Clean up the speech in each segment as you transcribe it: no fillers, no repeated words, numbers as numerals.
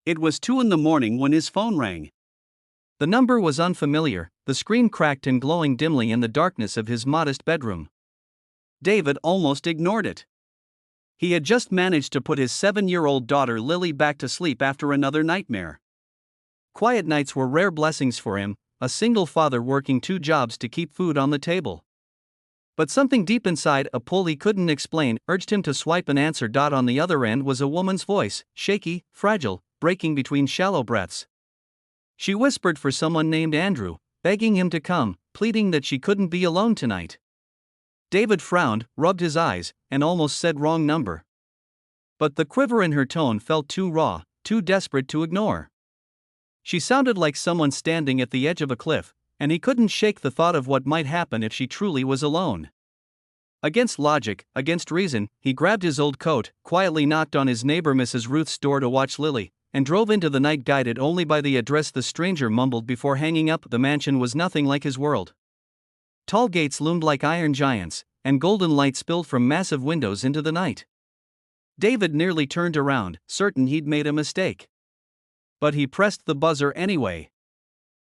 It was 2 in the morning when his phone rang. The number was unfamiliar, the screen cracked and glowing dimly in the darkness of his modest bedroom. David almost ignored it. He had just managed to put his 7-year-old daughter Lily back to sleep after another nightmare. Quiet nights were rare blessings for him, a single father working 2 jobs to keep food on the table. But something deep inside, a pull he couldn't explain, urged him to swipe an answer. On the other end was a woman's voice, shaky, fragile, breaking between shallow breaths. She whispered for someone named Andrew, begging him to come, pleading that she couldn't be alone tonight. David frowned, rubbed his eyes, and almost said wrong number. But the quiver in her tone felt too raw, too desperate to ignore. She sounded like someone standing at the edge of a cliff, and he couldn't shake the thought of what might happen if she truly was alone. Against logic, against reason, he grabbed his old coat, quietly knocked on his neighbor Mrs. Ruth's door to watch Lily, and drove into the night, guided only by the address the stranger mumbled before hanging up. The mansion was nothing like his world. Tall gates loomed like iron giants, and golden light spilled from massive windows into the night. David nearly turned around, certain he'd made a mistake. But he pressed the buzzer anyway.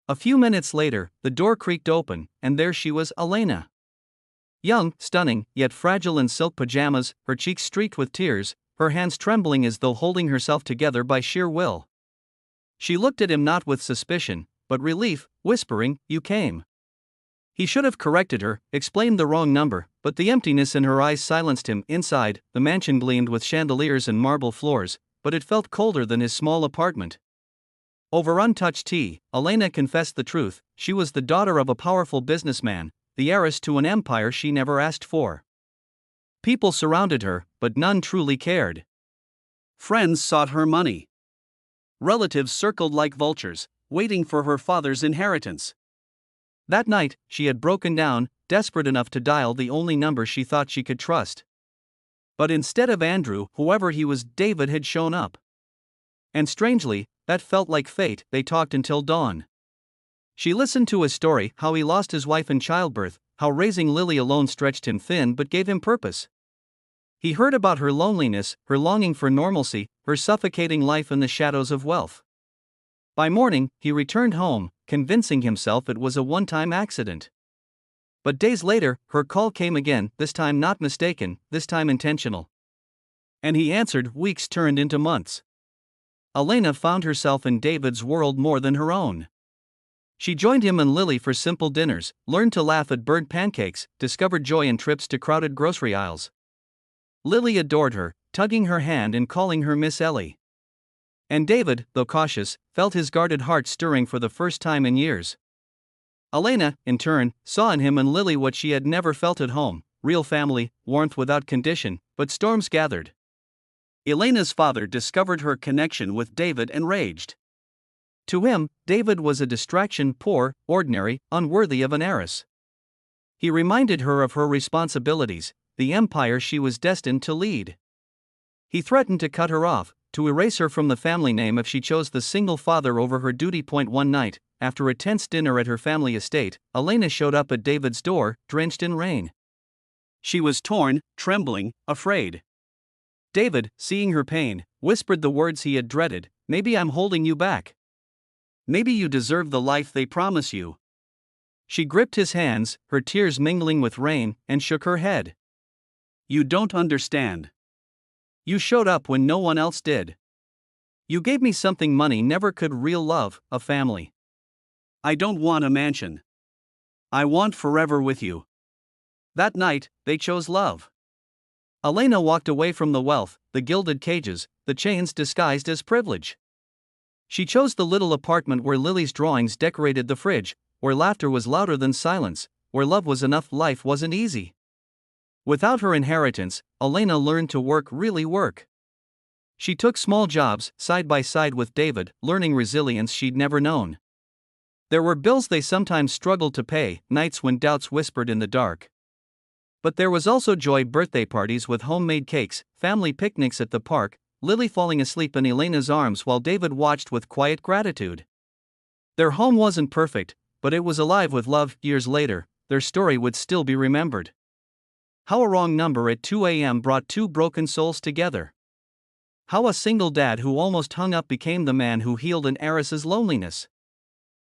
A few minutes later, the door creaked open, and there she was, Elena. Young, stunning, yet fragile in silk pajamas, her cheeks streaked with tears, her hands trembling as though holding herself together by sheer will. She looked at him not with suspicion, but relief, whispering, "You came." He should have corrected her, explained the wrong number, but the emptiness in her eyes silenced him. Inside, the mansion gleamed with chandeliers and marble floors, but it felt colder than his small apartment. Over untouched tea, Elena confessed the truth: she was the daughter of a powerful businessman, the heiress to an empire she never asked for. People surrounded her, but none truly cared. Friends sought her money. Relatives circled like vultures, waiting for her father's inheritance. That night, she had broken down, desperate enough to dial the only number she thought she could trust. But instead of Andrew, whoever he was, David had shown up. And strangely, that felt like fate. They talked until dawn. She listened to his story, how he lost his wife in childbirth, how raising Lily alone stretched him thin but gave him purpose. He heard about her loneliness, her longing for normalcy, her suffocating life in the shadows of wealth. By morning, he returned home, convincing himself it was a one-time accident. But days later, her call came again, this time not mistaken, this time intentional. And he answered. Weeks turned into months. Elena found herself in David's world more than her own. She joined him and Lily for simple dinners, learned to laugh at burnt pancakes, discovered joy in trips to crowded grocery aisles. Lily adored her, tugging her hand and calling her Miss Ellie. And David, though cautious, felt his guarded heart stirring for the first time in years. Elena, in turn, saw in him and Lily what she had never felt at home: real family, warmth without condition. But storms gathered. Elena's father discovered her connection with David and raged. To him, David was a distraction, poor, ordinary, unworthy of an heiress. He reminded her of her responsibilities, the empire she was destined to lead. He threatened to cut her off, to erase her from the family name if she chose the single father over her duty. One night, after a tense dinner at her family estate, Elena showed up at David's door, drenched in rain. She was torn, trembling, afraid. David, seeing her pain, whispered the words he had dreaded: "Maybe I'm holding you back. Maybe you deserve the life they promise you." She gripped his hands, her tears mingling with rain, and shook her head. "You don't understand. You showed up when no one else did. You gave me something money never could: real love, a family. I don't want a mansion. I want forever with you." That night, they chose love. Elena walked away from the wealth, the gilded cages, the chains disguised as privilege. She chose the little apartment where Lily's drawings decorated the fridge, where laughter was louder than silence, where love was enough. Life wasn't easy. Without her inheritance, Elena learned to work, really work. She took small jobs, side by side with David, learning resilience she'd never known. There were bills they sometimes struggled to pay, nights when doubts whispered in the dark. But there was also joy: birthday parties with homemade cakes, family picnics at the park, Lily falling asleep in Elena's arms while David watched with quiet gratitude. Their home wasn't perfect, but it was alive with love. Years later, their story would still be remembered. How a wrong number at 2 a.m. brought two broken souls together. How a single dad who almost hung up became the man who healed an heiress's loneliness.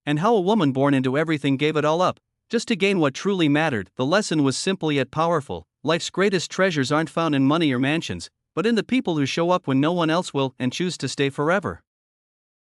And how a woman born into everything gave it all up, just to gain what truly mattered. The lesson was simple yet powerful: life's greatest treasures aren't found in money or mansions, but in the people who show up when no one else will and choose to stay forever.